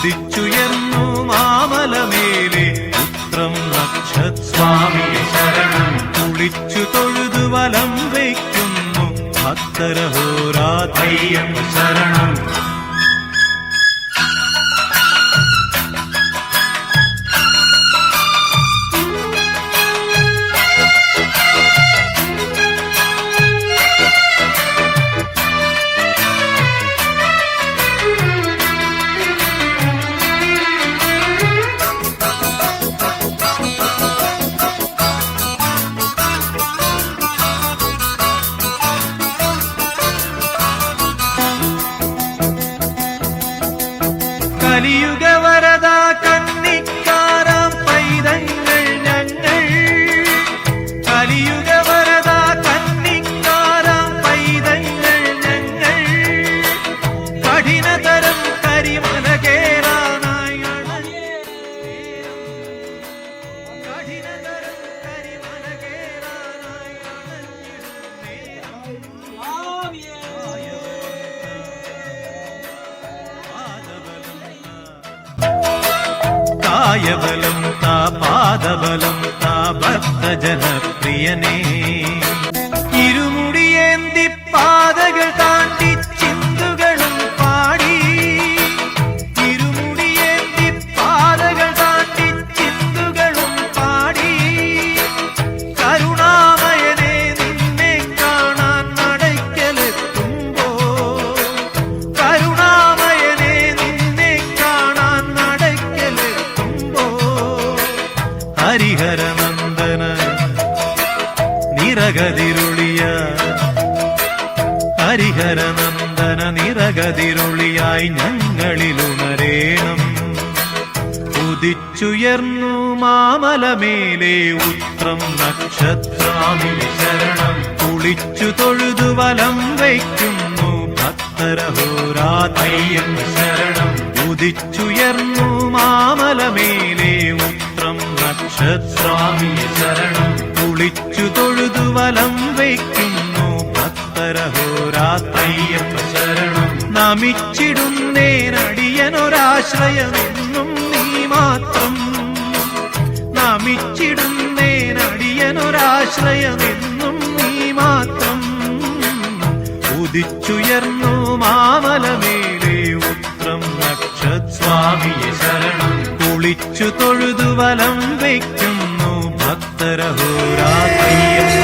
ഉദിച്ചുയർന്നു മാമലമേലെ ഉത്രം നക്ഷസ്വാമിയെ ശരണം. കുളിച്ചു തൊഴുതു വലം വയ്ക്കുന്നു ഭക്തരഹോരാത്രയ്യപ്പ ശരണം. കലിയുഗവരദ കന്നിക്കാരാം പൈതങ്ങൾ ഞങ്ങൾ. കലിയുഗവരദ കന്നിക്കാരാം പൈതങ്ങൾ ഞങ്ങൾ. കഠിനതരം കരിമല കേറാനായി കഠിനതരം കരിമല കേറാനായി കായബലം താ പാദബലം താ ഭക്തജനപ്രിയനേ. ഇരുമുടിയേന്തി പാതകൾ താണ്ടി ചിന്തുകളും പാടി. ഇരുമുടിയേന്തി പാതകൾ താണ്ടി ചിന്തുകളും പാടി. കരുണാമയനെ നിന്നെ കാണാൻ നടയ്ക്കലെത്തുമ്പോ. കരുണാമയനെ നിന്നെ കാണാൻ നടയ്ക്കലെത്തുമ്പോ. ഹരിഹരനന്ദന നിറകതിരുളിയ ഹരിഹരനന്ദന നിറകതിരുളിയായി ഞങ്ങളിലുണരേണം. ഉദിച്ചുയർന്നു മാമലമേലെ ഉത്രം നക്ഷസ്വാമിയെ ശരണം. കുളിച്ചു തൊഴുതു വലം വയ്ക്കുന്നു ഭക്തരഹോരാത്രയ്യപ്പ ശരണം. ഉദിച്ചുയർന്നു മാമലമേലെ ഉത്രം നക്ഷസ്വാമിയെ ശരണം. കുളിച്ചു തൊഴുതു വലം വയ്ക്കുന്നു ഭക്തരഹോരാത്രയ്യപ്പ ശരണം. നമിച്ചിടുന്നേനടിയനൊരാശ്രയമെന്നും നീ മാത്രം. നമിച്ചിടുന്നേനടിയനൊരാശ്രയമെന്നും നീ മാത്രം. ഉദിച്ചുയർന്നു മാമലമേലെ ഉത്രം നക്ഷസ്വാമിയെ ശരണം. കുളിച്ചു തൊഴുതു വലം വയ്ക്കുന്നു ഭക്തരഹോരാത്രയ്യപ്പ